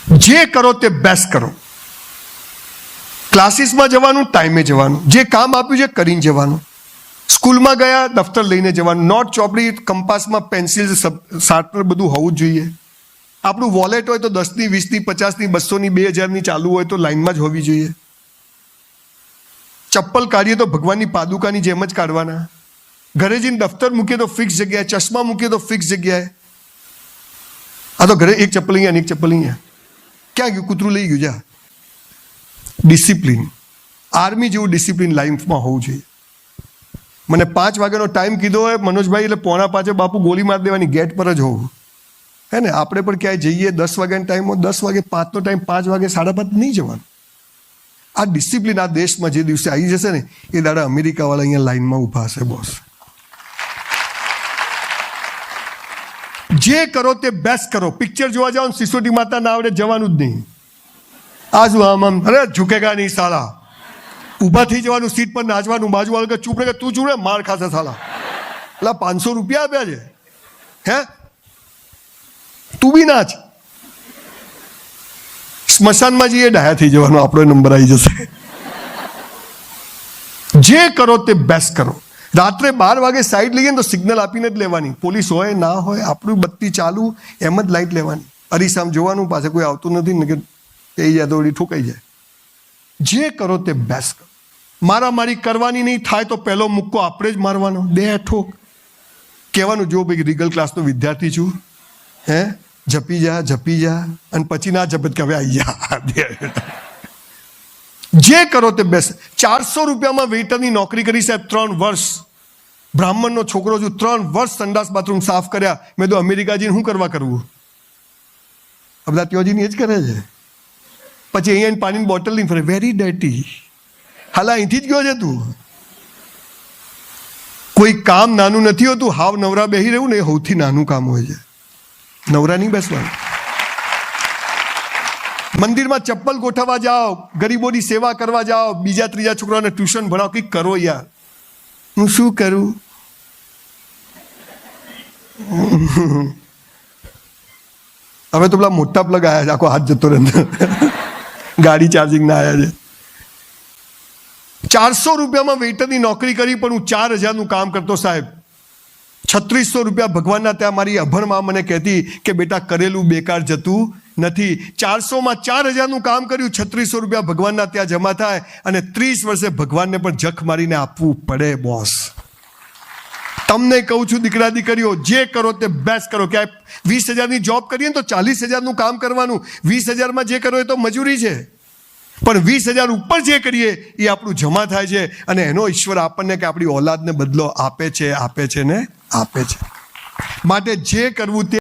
જે કરો તે બેસ્ટ કરો. ક્લાસીસમાં જવાનું, ટાઈમે જવાનું, જે કામ આપ્યું છે કરીને જવાનું. સ્કૂલમાં ગયા, દફતર લઈને જવાનું, નોટ ચોપડી, કંપાસમાં પેન્સિલ, શાર્પનર બધું હોવું જ જોઈએ. આપણું વોલેટ હોય તો 10ની, 20ની, 50ની, 200ની, 2000ની ચાલુ હોય તો લાઈનમાં જ હોવી જોઈએ. ચપ્પલ કાઢીએ તો ભગવાનની પાદુકાની જેમ જ કાઢવાના. ઘરે જઈને દફતર મૂકીએ તો ફિક્સ જગ્યાએ, ચશ્મા મૂકીએ તો ફિક્સ જગ્યાએ. આ તો ઘરે એક ચપ્પલ અહીંયા અને એક ચપ્પલ અહીંયા, ક્યાં ગયું? કૂતરું લઈ ગયું. જા. ડિસિપ્લિન, આર્મી જેવું ડિસિપ્લિન લાઈફમાં હોવું જોઈએ. મને 5 વાગ્યાનો ટાઈમ કીધો હોય મનોજભાઈ, એટલે 4:45 બાપુ ગોળી મારી દેવાની, ગેટ પર જ હોવું. હે ને? આપણે પણ ક્યાંય જઈએ 10 વાગ્યાનો ટાઈમ હોય, 10 વાગે 5નો ટાઈમ, 5 વાગે 5:30 નહીં જવાનું. આ ડિસિપ્લિન આ દેશમાં જે દિવસે આવી જશે ને એ દાડા અમેરિકાવાળા અહીંયા લાઈનમાં ઊભા હશે બોસ. જે કરો તે બેસ્ટ કરો. પિક્ચર જોવા જાઓ, સિસોટી માતા ના આવડે જવાનું જ નહીં. આજુ આમ અરે ઝુકેગા નહીં સાલા. ઊભા થઈ જવાનું, સીટ પર નાચવાનું, બાજુવાળો કે ચૂપ રહે, તું ચૂપ રહે, માર ખાશે સાલા. એટલે 500 રૂપિયા આપ્યા છે, હે? તું બી નાચ. સ્મશાનમાં જઈએ, ડાયા થઈ જવાનો, આપણો નંબર આવી જશે. જે કરો તે બેસ્ટ કરો. રાત્રે 12 વાગે સાઈડ લઈએ ને તો સિગ્નલ આપીને જ લેવાની. પોલીસ હોય ના હોય, આપણું બત્તી ચાલુ, એમ જ લાઈટ લેવાની. અરીસામ જોવાનું, પાસે કોઈ આવતું નથી ને કે એ જાય તો ઠોકાઈ જાય. જે કરો તે બેસ્ટ કરો. મારામારી કરવાની નહીં, થાય તો પહેલો મુક્કો આપણે જ મારવાનો, 2 ઠોક. કહેવાનું, જો ભાઈ રીગલ ક્લાસનો વિદ્યાર્થી છું, હે, જપી જા, અને પછી ના જપત કે હવે આવી જા. જે કરો તે બેસ્ટ. 400 રૂપિયામાં વેઇટરની નોકરી કરી સાહેબ, 3 વર્ષ. બ્રાહ્મણનો છોકરો છું, 3 વર્ષ સંડાસ બાથરૂમ સાફ કર્યા. મેં તો અમેરિકા જઈને શું કરવું? આ બધા ત્યોજીને એ જ કરે છે. પછી અહીંયા પાણીની બોટલ નહીં ફરે, વેરી ડર્ટી. હાલ અહીંથી જ ગયો છે તું. કોઈ કામ નાનું નથી હોતું. હાવ નવરા બેસી રહેવું ને એ સૌથી નાનું કામ હોય છે. નવરા નહીં બેસવાનું. મંદિરમાં ચપ્પલ ગોઠવવા જાઓ, ગરીબોની સેવા કરવા જાઓ, બીજા ત્રીજા છોકરાઓને ટ્યુશન ભણાવો, કંઈક કરો યાર. હું શું કરું? હવે તો પેલા મોટા પ્લગ આવ્યા છે, આખો હાથ જતો રહે, ગાડી ચાર્જિંગ ના આવ્યા છે. 400 રૂપિયામાં વેઇટરની નોકરી કરી, પણ હું 4000નું કામ કરતો સાહેબ. 3600 રૂપિયા ભગવાનના ત્યાં મારી અભણમાં મને કહેતી કે બેટા કરેલું બેકાર જતું નથી. 400માં 4000નું કામ કર્યું, 3600 રૂપિયા ભગવાનના ત્યાં જમા થાય, અને 30 વર્ષે ભગવાનને પણ જખ મારીને આપવું પડે બોસ. તમને કહું છું દીકરા દીકરીઓ, જે કરો તે બેસ્ટ કરો. ક્યાંય 20,000ની જોબ કરીએ ને તો 40,000નું કામ કરવાનું. 20,000માં જે કરો એ તો મજૂરી છે, પણ 20,000 ઉપર જે કરીએ એ આપણું જમા થાય છે, અને એનો ઈશ્વર આપણને કે આપણી ઓલાદને બદલો આપે છે ને આપે છે. માટે જે કરવું તે